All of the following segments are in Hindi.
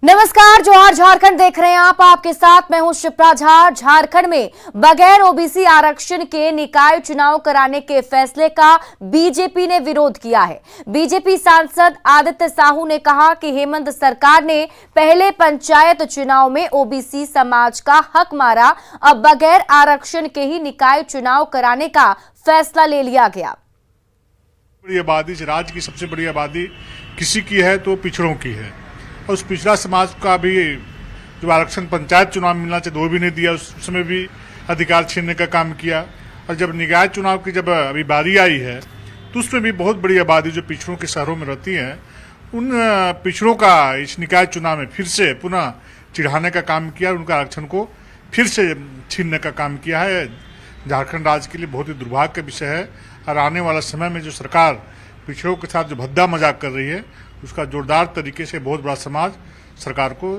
नमस्कार, जोहार झारखंड देख रहे हैं आप। आपके साथ मैं हूं शिप्रा झा। झारखंड में बगैर ओबीसी आरक्षण के निकाय चुनाव कराने के फैसले का बीजेपी ने विरोध किया है। बीजेपी सांसद आदित्य साहू ने कहा कि हेमंत सरकार ने पहले पंचायत चुनाव में ओबीसी समाज का हक मारा, अब बगैर आरक्षण के ही निकाय चुनाव कराने का फैसला ले लिया गया। बड़ी आबादी, राज्य की सबसे बड़ी आबादी किसी की है तो पिछड़ों की है, और उस पिछड़ा समाज का भी जो आरक्षण पंचायत चुनाव में मिलना चाहिए वो भी नहीं दिया। उस समय भी अधिकार छीनने का काम किया। और जब निकाय चुनाव की जब अभी बारी आई है तो उसमें भी बहुत बड़ी आबादी जो पिछड़ों के शहरों में रहती है, उन पिछड़ों का इस निकाय चुनाव में फिर से पुनः चिढ़ाने का काम किया, उनका आरक्षण को फिर से छीनने का काम किया है। झारखंड राज्य के लिए बहुत ही दुर्भाग्य का विषय है। और आने वाला समय में जो सरकार पिछड़ों के साथ जो भद्दा मजाक कर रही है, उसका जोरदार तरीके से बहुत बड़ा समाज सरकार को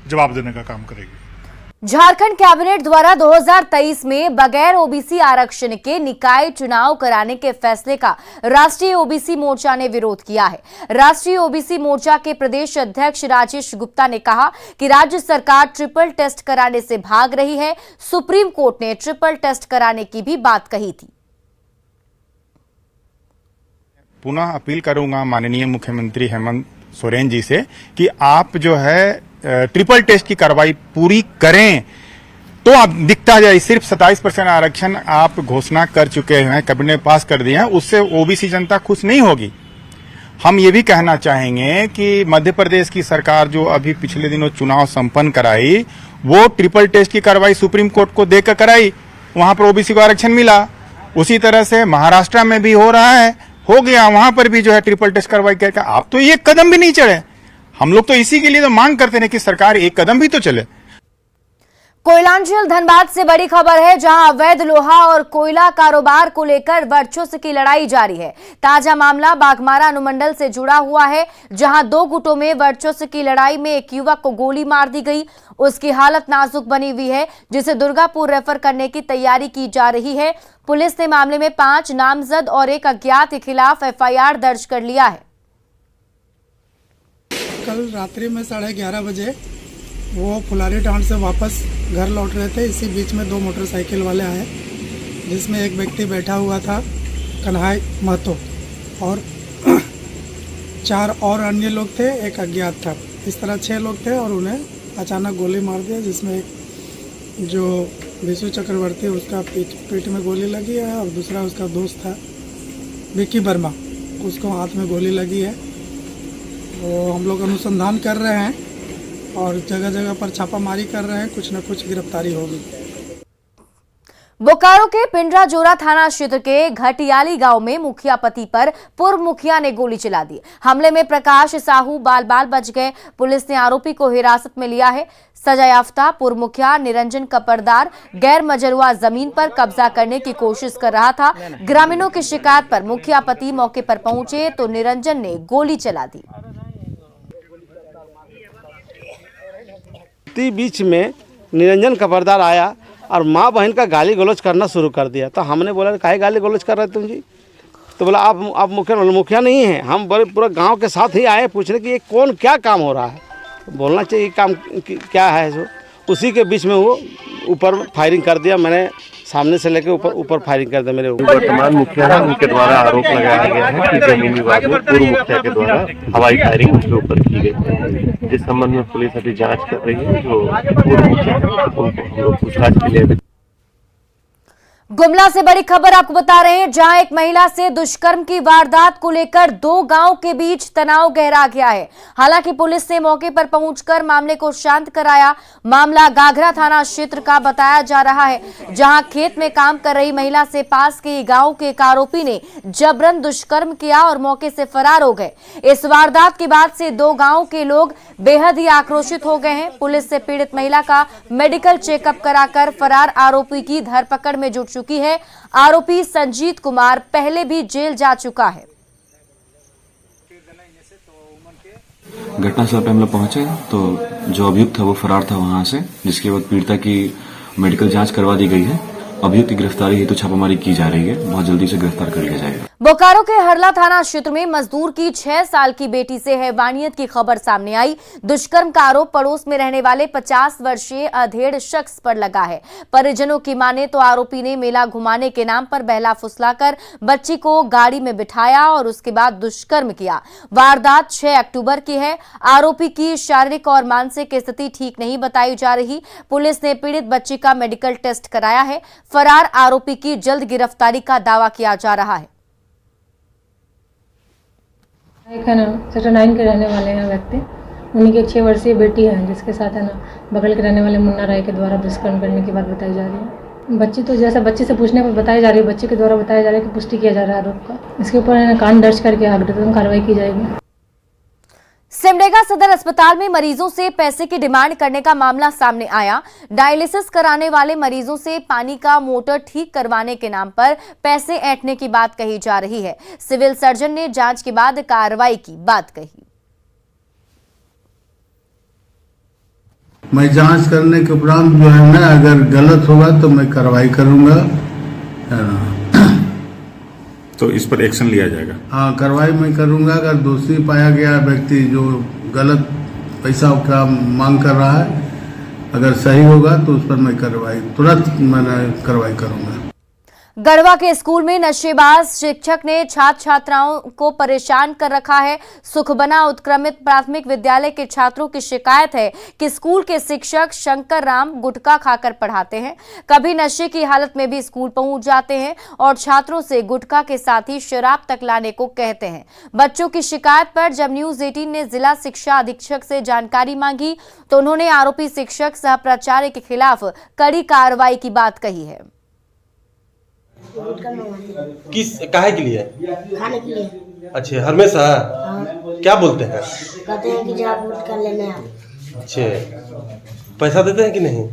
जवाब देने का काम करेगी। झारखंड कैबिनेट द्वारा 2023 में बगैर ओबीसी आरक्षण के निकाय चुनाव कराने के फैसले का राष्ट्रीय ओबीसी मोर्चा ने विरोध किया है। राष्ट्रीय ओबीसी मोर्चा के प्रदेश अध्यक्ष राजेश गुप्ता ने कहा कि राज्य सरकार ट्रिपल टेस्ट कराने से भाग रही है। सुप्रीम कोर्ट ने ट्रिपल टेस्ट कराने की भी बात कही थी। पुनः अपील करूंगा माननीय मुख्यमंत्री हेमंत सोरेन जी से कि आप जो है ट्रिपल टेस्ट की कार्रवाई पूरी करें। तो अब दिखता है सिर्फ 27% आरक्षण आप घोषणा कर चुके हैं, कैबिनेट पास कर दिया है, उससे ओबीसी जनता खुश नहीं होगी। हम ये भी कहना चाहेंगे कि मध्य प्रदेश की सरकार जो अभी पिछले दिनों चुनाव संपन्न कराई, वो ट्रिपल टेस्ट की कार्रवाई सुप्रीम कोर्ट को देकर कराई, वहां पर ओबीसी को आरक्षण मिला। उसी तरह से महाराष्ट्र में भी हो रहा है, हो गया, वहां पर भी जो है ट्रिपल टेस्ट कार्रवाई करके आप तो एक कदम भी नहीं चढ़े। हम लोग तो इसी के लिए तो मांग करते हैं कि सरकार एक कदम भी तो चले। कोयलांचल धनबाद से बड़ी खबर है, जहां अवैध लोहा और कोयला कारोबार को लेकर वर्चस्व की लड़ाई जारी है। ताजा मामला बाघमारा अनुमंडल से जुड़ा हुआ है, जहां दो गुटों में वर्चस्व की लड़ाई में एक युवक को गोली मार दी गई। उसकी हालत नाजुक बनी हुई है, जिसे दुर्गापुर रेफर करने की तैयारी की जा रही है। पुलिस ने मामले में 5 नामजद और एक अज्ञात के खिलाफ एफआईआर दर्ज कर लिया है। कल रात्रि में 11:30 बजे वो फुलारी टाउन से वापस घर लौट रहे थे। इसी बीच में 2 मोटरसाइकिल वाले आए, जिसमें एक व्यक्ति बैठा हुआ था कन्हाई महतो, और 4 और अन्य लोग थे, एक अज्ञात था। इस तरह 6 लोग थे और उन्हें अचानक गोली मार दिया, जिसमें जो विशु चक्रवर्ती उसका पीठ में गोली लगी है, और दूसरा उसका दोस्त था विक्की वर्मा, उसको हाथ में गोली लगी है। वो हम लोग अनुसंधान कर रहे हैं और जगह जगह पर छापामारी कर रहे हैं, कुछ न कुछ गिरफ्तारी होगी। बोकारो के पिंडराजोरा थाना क्षेत्र के घटियाली गांव में मुखिया पति पर पूर्व मुखिया ने गोली चला दी। हमले में प्रकाश साहू बाल बाल बच गए। पुलिस ने आरोपी को हिरासत में लिया है। सजायाफ्ता पूर्व मुखिया निरंजन कपरदार गैर मजरूआ जमीन पर कब्जा करने की कोशिश कर रहा था। ग्रामीणों की शिकायत पर मुखिया पति मौके पर पहुंचे तो निरंजन ने गोली चला दी। बीच में निरंजन कपरदार आया और माँ बहन का गाली गलौज करना शुरू कर दिया। तो हमने बोला काहे गाली गलौज कर रहे तुम जी? तो बोला आप मुखिया नहीं हैं, हम बड़े पूरे गांव के साथ ही आए पूछने कि ये कौन क्या काम हो रहा है, बोलना चाहिए काम क्या है। जो उसी के बीच में वो ऊपर फायरिंग कर दिया। मैंने सामने से लेके ऊपर फायरिंग कर दिया मेरे ऊपर। वर्तमान मुखिया है, उनके द्वारा आरोप लगाया गया है कि जमीन विवाद में पूर्व मुखिया के द्वारा हवाई फायरिंग उनके ऊपर की गई है। इस संबंध में पुलिस अभी जांच कर रही है। जो पूर्व मुखिया है उनको हम लोग पूछताछ के लिए। गुमला से बड़ी खबर आपको बता रहे हैं, जहां एक महिला से दुष्कर्म की वारदात को लेकर 2 गांव के बीच तनाव गहरा गया है। हालांकि पुलिस ने मौके पर पहुंचकर मामले को शांत कराया। मामला गाघरा थाना क्षेत्र का बताया जा रहा है, जहां खेत में काम कर रही महिला से पास के गांव के एक आरोपी ने जबरन दुष्कर्म किया और मौके से फरार हो गए। इस वारदात के बाद से 2 गांव के लोग बेहद ही आक्रोशित हो गए हैं। पुलिस से पीड़ित महिला का मेडिकल चेकअप कराकर फरार आरोपी की धरपकड़ में जुट चुकी है। आरोपी संजीत कुमार पहले भी जेल जा चुका है। घटनास्थल पे हम लोग पहुंचे तो जो अभियुक्त था वो फरार था वहां से, जिसके बाद पीड़िता की मेडिकल जांच करवा दी गई है। अभियुक्त की गिरफ्तारी हेतु छापामारी की जा रही है, बहुत जल्दी से गिरफ्तार कर लिया जाएगा। बोकारो के हरला थाना क्षेत्र में मजदूर की 6 साल की बेटी से हैवानियत की खबर सामने आई। दुष्कर्म का आरोप पड़ोस में रहने वाले 50 वर्षीय अधेड़ शख्स पर लगा है। परिजनों की माने तो आरोपी ने मेला घुमाने के नाम पर बहला फुसलाकर बच्ची को गाड़ी में बिठाया और उसके बाद दुष्कर्म किया। वारदात 6 अक्टूबर की है। आरोपी की शारीरिक और मानसिक स्थिति ठीक नहीं बताई जा रही। पुलिस ने पीड़ित बच्ची का मेडिकल टेस्ट कराया है। फरार आरोपी की जल्द गिरफ्तारी का दावा किया जा रहा है। एक है ना सेक्टर 9 के रहने वाले हैं व्यक्ति, उन्हीं की एक 6 वर्षीय बेटी है जिसके साथ है ना बगल के रहने वाले मुन्ना राय के द्वारा दुष्कर्म करने की बात बताई जा रही है। बच्ची तो जैसा बच्ची से पूछने पर बताई जा रही है, बच्ची के द्वारा बताया जा रहा है कि पुष्टि किया जा रहा है आरोप का। इसके ऊपर है ना कांड दर्ज करके आगे कार्रवाई की जाएगी। सिमडेगा सदर अस्पताल में मरीजों से पैसे की डिमांड करने का मामला सामने आया। डायलिसिस कराने वाले मरीजों से पानी का मोटर ठीक करवाने के नाम पर पैसे ऐंठने की बात कही जा रही है। सिविल सर्जन ने जांच के बाद कार्रवाई की बात कही। मैं जांच करने के उपरांत जो है ना, अगर गलत होगा तो मैं कार्रवाई करूंगा। तो इस पर एक्शन लिया जाएगा। हाँ, कार्रवाई मैं करूंगा। अगर दोषी पाया गया व्यक्ति जो गलत पैसा का मांग कर रहा है, अगर सही होगा तो उस पर मैं तुरंत कार्रवाई करूंगा। गढ़वा के स्कूल में नशेबाज शिक्षक ने छात्र छात्राओं को परेशान कर रखा है। सुखबना उत्क्रमित प्राथमिक विद्यालय के छात्रों की शिकायत है कि स्कूल के शिक्षक शंकर राम गुटखा खाकर पढ़ाते हैं। कभी नशे की हालत में भी स्कूल पहुंच जाते हैं और छात्रों से गुटखा के साथ ही शराब तक लाने को कहते हैं। बच्चों की शिकायत पर जब न्यूज 18 ने जिला शिक्षा अधीक्षक से जानकारी मांगी तो उन्होंने आरोपी शिक्षक सह प्राचार्य के खिलाफ कड़ी कार्रवाई की बात कही है। किस काहे के लिए? खाने के लिए। अच्छे, हमेशा? हाँ। क्या बोलते हैं? कहते हैं कि जा गुटखा लेने आओ। अच्छे, पैसा देते हैं कि नहीं?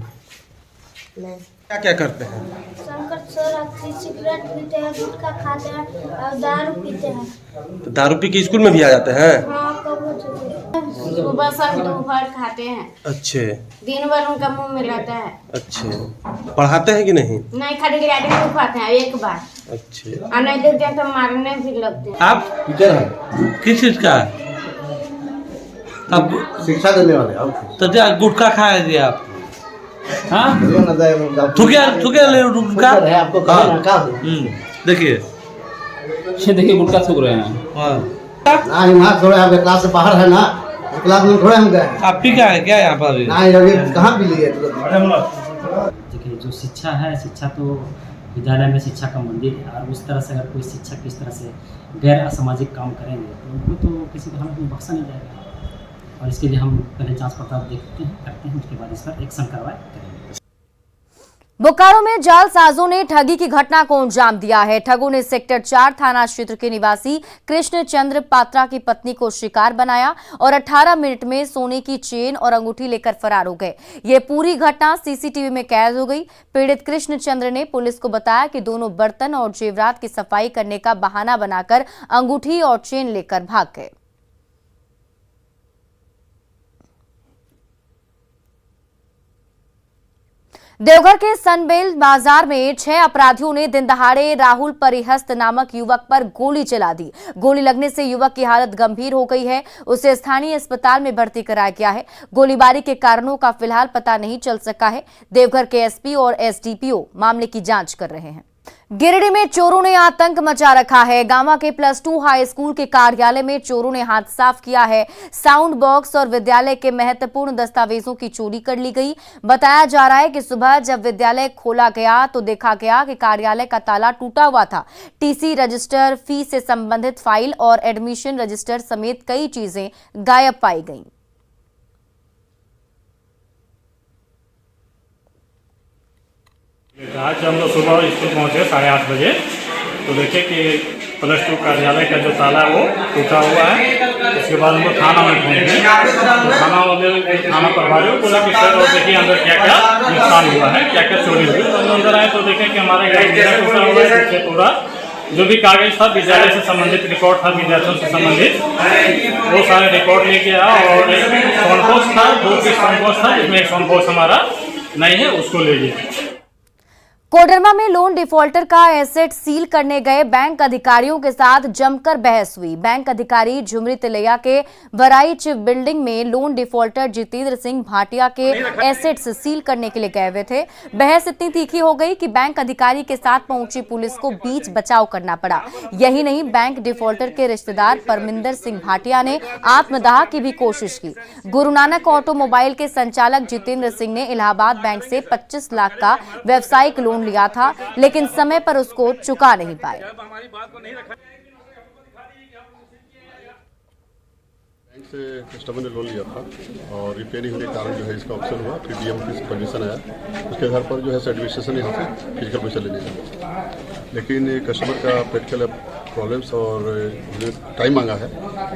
नहीं। क्या क्या करते हैं? शंकर सर सिगरेट पीते हैं, गुटखा खाते हैं और दारू पीते हैं। तो दारू पी के स्कूल में भी आ जाते हैं? हाँ, सुबह शाम दोपहर खाते हैं। अच्छे, दिन भर उनका मुंह में रहता है। अच्छे, पढ़ाते हैं कि नहीं? नहीं, खाली गाड़ी में उठाते हैं एक बार। अच्छे, और नहीं देते हैं तो मारने भी लगते हैं। आप टीचर हैं? किस चीज का? आप शिक्षा देने वाले। तो क्या गुटखा खाए थे आप? हाँ, थुकिया ले गुटखा। देखिए, ये देखिए गुटखा थूक रहे हैं। हाँ, वहाँ थोड़े आपके क्लास से बाहर है ना, क्लास में थोड़े हम गए। आप पी क्या है क्या यहाँ पर? नहीं, कहाँ पी लिए? देखिए जो शिक्षा है, शिक्षा तो विद्यालय में शिक्षा का मंदिर है और उस तरह से अगर कोई शिक्षक इस तरह से गैर असामाजिक काम करेंगे तो उनको तो किसी को हालत में बख्शा नहीं जाएगा। और इसके लिए हम पहले जांच पड़ताल करते हैं, उसके बाद इस पर एक्शन कार्रवाई करेंगे। बोकारो में जालसाजों ने ठगी की घटना को अंजाम दिया है। ठगों ने सेक्टर 4 थाना क्षेत्र के निवासी कृष्ण चंद्र पात्रा की पत्नी को शिकार बनाया और 18 मिनट में सोने की चेन और अंगूठी लेकर फरार हो गए। ये पूरी घटना सीसीटीवी में कैद हो गई। पीड़ित कृष्ण चंद्र ने पुलिस को बताया कि दोनों बर्तन और जेवरात की सफाई करने का बहाना बनाकर अंगूठी और चेन लेकर भाग गए। देवघर के सनबेल बाजार में 6 अपराधियों ने दिन दहाड़े राहुल परिहस्त नामक युवक पर गोली चला दी। गोली लगने से युवक की हालत गंभीर हो गई है। उसे स्थानीय अस्पताल में भर्ती कराया गया है। गोलीबारी के कारणों का फिलहाल पता नहीं चल सका है। देवघर के एसपी और एसडीपीओ मामले की जांच कर रहे हैं। गिरिडीह में चोरों ने आतंक मचा रखा है। गांवा के +2 हाई स्कूल के कार्यालय में चोरों ने हाथ साफ किया है। साउंड बॉक्स और विद्यालय के महत्वपूर्ण दस्तावेजों की चोरी कर ली गई। बताया जा रहा है कि सुबह जब विद्यालय खोला गया तो देखा गया कि कार्यालय का ताला टूटा हुआ था। टीसी रजिस्टर, फीस से संबंधित फाइल और एडमिशन रजिस्टर समेत कई चीजें गायब पाई गईं। आज हम लोग सुबह स्कूल पहुँचे 8:30 बजे, तो देखे कि +2 कार्यालय का जो ताला वो टूटा हुआ है। उसके बाद हम लोग थाना में पहुँचे। थाना प्रभारी को बोला कि सर और देखिए अंदर क्या क्या नुकसान हुआ है, क्या क्या चोरी हुई। तो हम अंदर आए तो देखें कि हमारे घर टूटा हुआ है। जिससे पूरा जो भी कागज था, विद्यालय से संबंधित रिकॉर्ड था, विद्यार्थियों से संबंधित वो सारे रिकॉर्ड लेके आया। और साउंड बॉक्स था, 2 पीस साउंड बॉक्स था, जिसमें एक साउंड बॉक्स हमारा नहीं है, उसको ले लिया। कोडरमा में लोन डिफॉल्टर का एसेट सील करने गए बैंक अधिकारियों के साथ जमकर बहस हुई। बैंक अधिकारी झुमरी तिलैया के वराइच बिल्डिंग में लोन डिफॉल्टर जितेंद्र सिंह भाटिया के एसेट्स सील करने के लिए गए हुए थे। बहस इतनी तीखी हो गई कि बैंक अधिकारी के साथ पहुंची पुलिस को बीच बचाव करना पड़ा। यही नहीं, बैंक डिफॉल्टर के रिश्तेदार परमिंदर सिंह भाटिया ने आत्मदाह की भी कोशिश की। गुरु नानक ऑटोमोबाइल के संचालक जितेंद्र सिंह ने इलाहाबाद बैंक से 25 लाख का व्यवसायिक लोन लिया था, लेकिन समय पर उसको चुका नहीं पाए। बैंक से कस्टमर ने लोन लिया था और रिपे नहीं होने के कारण जो है इसका ऑप्शन हुआ, फिर डीएम की परमिशन आया, उसके आधार पर जो है एडमिनिस्ट्रेशन यहाँ से फिजिकल पैसा लेने लगा। लेकिन कस्टमर का प्रैक्टिकल प्रॉब्लम्स और टाइम मांगा है,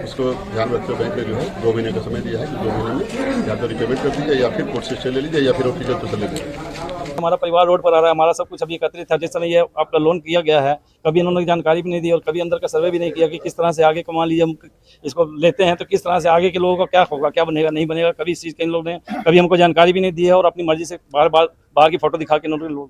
उसको ध्यान में रखते हुए बैंक ने जो है 2 महीने का समय दिया है कि 2 महीने में या तो रिपेमेंट कर दीजिए या फिर कोर्ट से स्टे ले लीजिए या फिर ऑफिशियल पैसा ले लीजिए। हमारा परिवार रोड पर आ रहा है, हमारा सब कुछ अभी एकत्रित था। जिस समय ये आपका लोन किया गया है, कभी इन्होंने जानकारी भी नहीं दी और कभी अंदर का सर्वे भी नहीं किया कि किस तरह से आगे मान लीजिए हम इसको लेते हैं तो किस तरह से आगे के लोगों का क्या होगा, क्या बनेगा, नहीं बनेगा। कभी इस चीज़ के इन लोगों ने कभी हमको जानकारी भी नहीं दी है और अपनी मर्जी से बाहर की फोटो दिखा के इन्होंने लोन।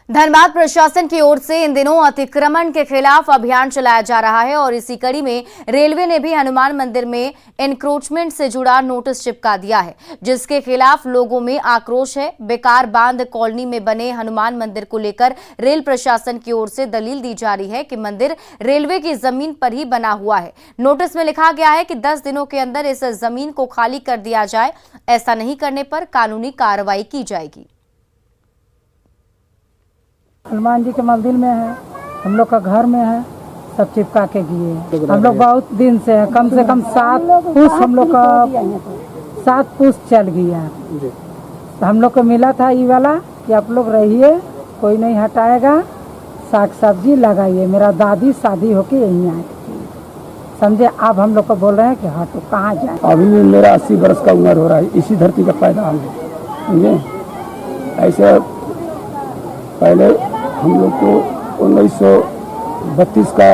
धनबाद प्रशासन की ओर से इन दिनों अतिक्रमण के खिलाफ अभियान चलाया जा रहा है और इसी कड़ी में रेलवे ने भी हनुमान मंदिर में एनक्रोचमेंट से जुड़ा नोटिस चिपका दिया है, जिसके खिलाफ लोगों में आक्रोश है। बेकार बांध कॉलोनी में बने हनुमान मंदिर को लेकर रेल प्रशासन की ओर से दलील दी जा रही है कि मंदिर रेलवे की जमीन पर ही बना हुआ है। नोटिस में लिखा गया है कि 10 दिनों के अंदर इस जमीन को खाली कर दिया जाए, ऐसा नहीं करने पर कानूनी कार्रवाई की जाएगी। हनुमान जी के मंदिर में है, हम लोग का घर में है, सब चिपका के दिए। हम लोग बहुत दिन से है, कम से कम 7 पुष हम लोग का 7 पुष चल गया। तो हम लोग को मिला था ये वाला कि आप लोग रहिए, कोई नहीं हटाएगा, साग सब्जी लगाइए। मेरा दादी शादी होके यहीं आई समझे। अब हम लोग को बोल रहे हैं कि हाँ तो कहाँ जाए। अभी मेरा 80 वर्ष का उम्र हो रहा है, इसी धरती का पैदा हम समझे। ऐसे पहले हम लोग को 1932 का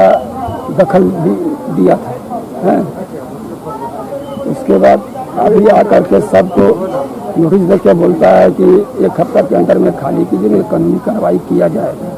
दखल भी दिया था, है? उसके बाद अभी आकर के सबको नोटिस देके बोलता है कि 1 हफ्ता के अंदर में खाली कीजिए, कानूनी कार्रवाई किया जाएगा।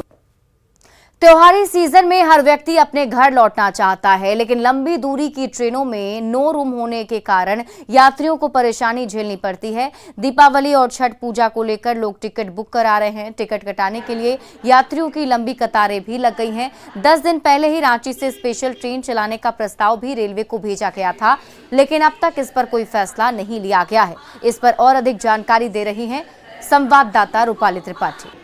त्योहारी सीजन में हर व्यक्ति अपने घर लौटना चाहता है, लेकिन लंबी दूरी की ट्रेनों में नो रूम होने के कारण यात्रियों को परेशानी झेलनी पड़ती है। दीपावली और छठ पूजा को लेकर लोग टिकट बुक करा रहे हैं। टिकट कटाने के लिए यात्रियों की लंबी कतारें भी लग गई हैं। 10 दिन पहले ही रांची से स्पेशल ट्रेन चलाने का प्रस्ताव भी रेलवे को भेजा गया था, लेकिन अब तक इस पर कोई फैसला नहीं लिया गया है। इस पर और अधिक जानकारी दे रही हैं संवाददाता रूपाली त्रिपाठी।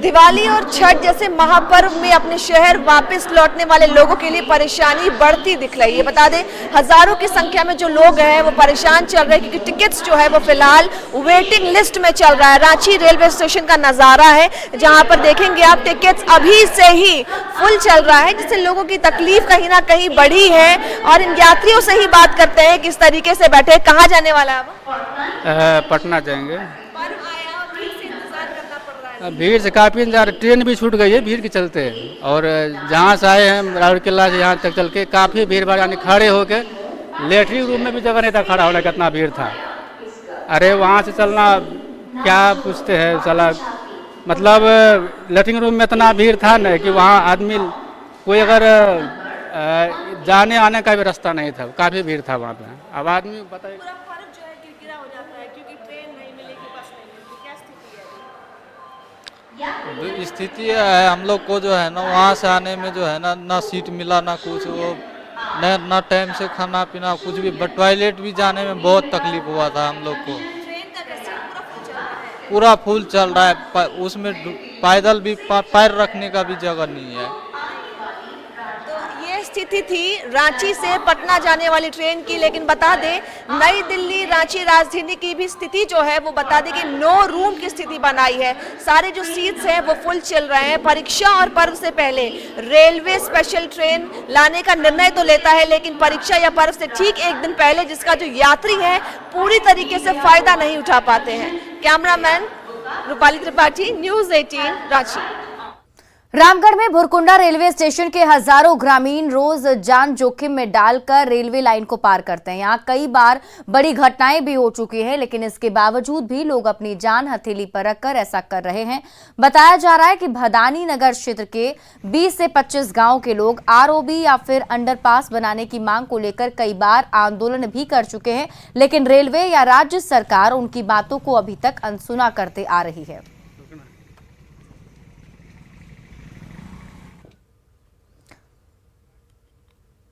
दिवाली और छठ जैसे महापर्व में अपने शहर वापस लौटने वाले लोगों के लिए परेशानी बढ़ती दिख रही है। बता दें, हजारों की संख्या में जो लोग हैं वो परेशान चल रहे हैं क्योंकि टिकट्स जो है वो फिलहाल वेटिंग लिस्ट में चल रहा है। रांची रेलवे स्टेशन का नज़ारा है जहां पर देखेंगे आप टिकट्स अभी से ही फुल चल रहा है, जिससे लोगों की तकलीफ कहीं ना कहीं बढ़ी है। और इन यात्रियों से ही बात करते हैं किस तरीके से बैठे, कहाँ जाने वाला है? पटना जाएंगे। भीड़ से काफ़ी इंतजार, ट्रेन भी छूट गई है भीड़ के चलते। और जहाँ से आए हैं राउरकेला से यहाँ तक चल के काफ़ी भीड़ भाड़, यानी खड़े होके लेटरिन रूम में भी जगह नहीं था खड़ा होने, कितना भीड़ था। अरे वहाँ से चलना क्या पूछते हैं चला, मतलब लेटरिन रूम में इतना भीड़ था ना कि वहाँ आदमी कोई अगर जाने आने का भी रास्ता नहीं था, काफ़ी भीड़ था वहाँ पे। अब आदमी बताइए स्थिति है हम लोग को जो है ना वहाँ से आने में जो है ना सीट मिला ना कुछ, वो ना टाइम से खाना पीना कुछ भी, टॉयलेट भी जाने में बहुत तकलीफ हुआ था हम लोग को। पूरा फुल चल रहा है, उसमें पैदल भी पैर रखने का भी जगह नहीं है। स्थिति थी रांची से पटना जाने वाली ट्रेन की, लेकिन बता दें नई दिल्ली रांची राजधानी की भी स्थिति जो है वो बता दें कि नो रूम की स्थिति बनाई है। सारे जो सीट्स हैं वो फुल चल रहे हैं। परीक्षा और पर्व से पहले रेलवे स्पेशल ट्रेन लाने का निर्णय तो लेता है, लेकिन परीक्षा या पर्व से ठीक 1 दिन पहले जिसका जो यात्री है पूरी तरीके से फायदा नहीं उठा पाते हैं। Cameraman Rupali Tripathi, news 18 Ranchi. रामगढ़ में भुरकुंडा रेलवे स्टेशन के हजारों ग्रामीण रोज जान जोखिम में डालकर रेलवे लाइन को पार करते हैं। यहाँ कई बार बड़ी घटनाएं भी हो चुकी हैं, लेकिन इसके बावजूद भी लोग अपनी जान हथेली पर रखकर ऐसा कर रहे हैं। बताया जा रहा है कि भदानी नगर क्षेत्र के 20 से 25 गांव के लोग आरओबी या फिर अंडरपास बनाने की मांग को लेकर कई बार आंदोलन भी कर चुके हैं, लेकिन रेलवे या राज्य सरकार उनकी बातों को अभी तक अनसुना करते आ रही है।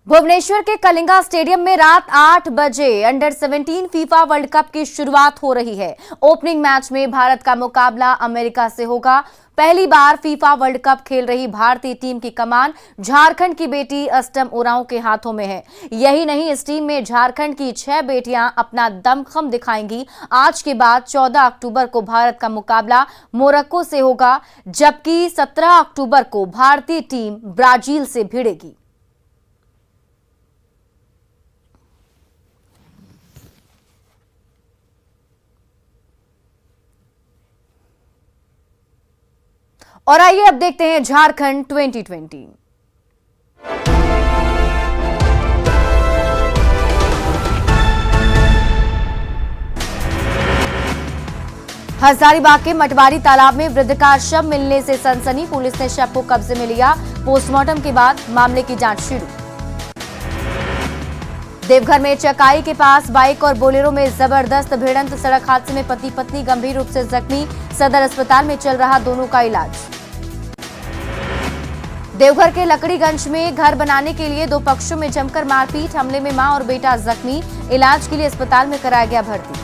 भुवनेश्वर के कलिंगा स्टेडियम में रात 8 बजे अंडर 17 फीफा वर्ल्ड कप की शुरुआत हो रही है। ओपनिंग मैच में भारत का मुकाबला अमेरिका से होगा। पहली बार फीफा वर्ल्ड कप खेल रही भारतीय टीम की कमान झारखंड की बेटी अष्टम उरांव के हाथों में है। यही नहीं, इस टीम में झारखंड की 6 बेटियां अपना दमखम दिखाएंगी। आज के बाद 14 अक्टूबर को भारत का मुकाबला मोरक्को से होगा, जबकि 17 अक्टूबर को भारतीय टीम ब्राजील से भिड़ेगी। और आइए अब देखते हैं झारखंड 2020। हजारीबाग के मटवारी तालाब में वृद्ध का शव मिलने से सनसनी। पुलिस ने शव को कब्जे में लिया। पोस्टमार्टम के बाद मामले की जांच शुरू। देवघर में चकाई के पास बाइक और बोलेरो में जबरदस्त भिड़ंत। सड़क हादसे में पति पत्नी गंभीर रूप से जख्मी। सदर अस्पताल में चल रहा दोनों का इलाज। देवघर के लकड़ीगंज में घर बनाने के लिए दो पक्षों में जमकर मारपीट। हमले में मां और बेटा जख्मी। इलाज के लिए अस्पताल में कराया गया भर्ती।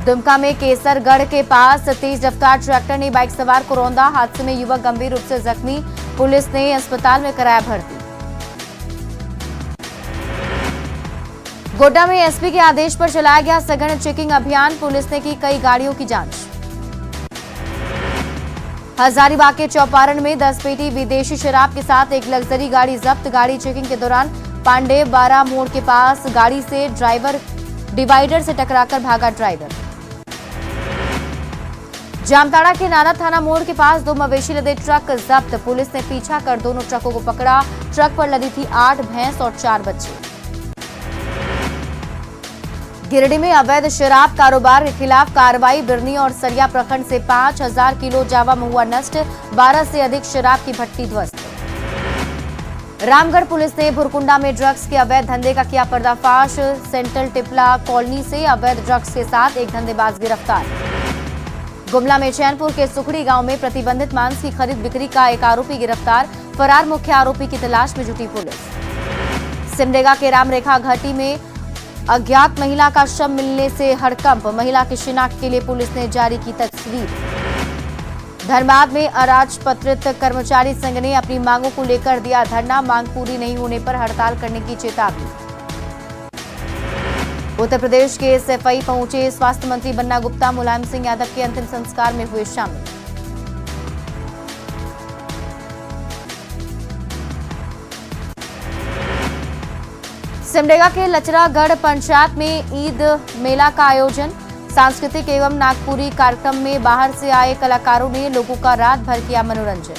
दुमका में केसरगढ़ के पास तेज रफ्तार ट्रैक्टर ने बाइक सवार को रौंदा। हादसे में युवक गंभीर रूप से जख्मी। पुलिस ने अस्पताल में कराया भर्ती। गोड्डा में एसपी के आदेश पर चलाया गया सघन चेकिंग अभियान। पुलिस ने की कई गाड़ियों की जांच। हजारीबाग के चौपारण में 10 पेटी विदेशी शराब के साथ एक लग्जरी गाड़ी जब्त। गाड़ी चेकिंग के दौरान पांडे बारा मोड़ के पास गाड़ी से डिवाइडर से टकराकर भागा ड्राइवर। जामताड़ा के नाना थाना मोड़ के पास 2 मवेशी लदे ट्रक जब्त। पुलिस ने पीछा कर दोनों ट्रकों को पकड़ा। ट्रक पर लदी थी 8 भैंस और 4 बच्चे। गिरिडीह में अवैध शराब कारोबार के खिलाफ कार्रवाई। बिरनी और सरिया प्रखंड से 5000 किलो जावा महुआ नष्ट। 12 से अधिक शराब की भट्टी ध्वस्त। रामगढ़ पुलिस ने भुरकुंडा में ड्रग्स के अवैध धंधे का किया पर्दाफाश। सेंट्रल टिपला कॉलोनी से अवैध ड्रग्स के साथ एक धंधेबाज गिरफ्तार। गुमला में चैनपुर के सुखड़ी गांव में प्रतिबंधित मांस की खरीद बिक्री का एक आरोपी गिरफ्तार। फरार मुख्य आरोपी की तलाश में जुटी पुलिस। सिमडेगा के रामरेखा घाटी में अज्ञात महिला का शव मिलने से हड़कंप। महिला की शिनाख्त के लिए पुलिस ने जारी की तस्वीर। धनबाद में अराजपत्रित कर्मचारी संघ ने अपनी मांगों को लेकर दिया धरना। मांग पूरी नहीं होने पर हड़ताल करने की चेतावनी। उत्तर प्रदेश के एसएफआई पहुंचे स्वास्थ्य मंत्री बन्ना गुप्ता। मुलायम सिंह यादव के अंतिम संस्कार में हुए शामिल। सिमडेगा के लचरागढ़ पंचायत में ईद मेला का आयोजन। सांस्कृतिक एवं नागपुरी कार्यक्रम में बाहर से आए कलाकारों ने लोगों का रात भर किया मनोरंजन।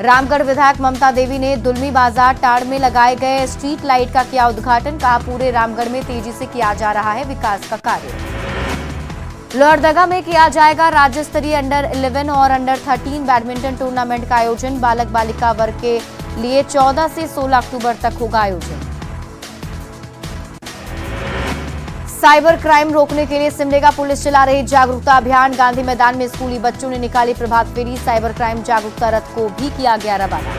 रामगढ़ विधायक ममता देवी ने दुलमी बाजार टाड़ में लगाए गए स्ट्रीट लाइट का किया उद्घाटन। कहा, पूरे रामगढ़ में तेजी से किया जा रहा है विकास का कार्य। लोहरदगा में किया जाएगा राज्य स्तरीय अंडर 11 और अंडर 13 बैडमिंटन टूर्नामेंट का आयोजन। बालक बालिका वर्ग के लिए 14 से 16 अक्टूबर तक होगा आयोजन। साइबर क्राइम रोकने के लिए सिमडेगा पुलिस चला रही जागरूकता अभियान। गांधी मैदान में स्कूली बच्चों ने निकाली प्रभात फेरी। साइबर क्राइम जागरूकता रथ को भी किया गया रवाना।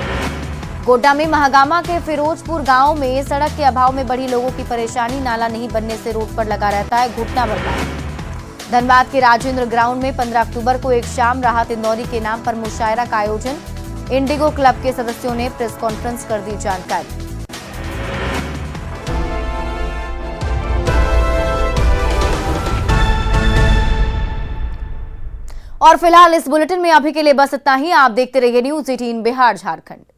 गोड्डा में महागामा के फिरोजपुर गांव में सड़क के अभाव में बढ़ी लोगों की परेशानी। नाला नहीं बनने से रोड पर लगा रहता है घुटना भरना। धनबाद के राजेंद्र ग्राउंड में 15 अक्टूबर को एक शाम राहत इंदौरी के नाम पर मुशायरा का आयोजन। इंडिगो क्लब के सदस्यों ने प्रेस कॉन्फ्रेंस कर दी जानकारी। और फिलहाल इस बुलेटिन में अभी के लिए बस इतना ही। आप देखते रहिए न्यूज़ 18 बिहार झारखंड।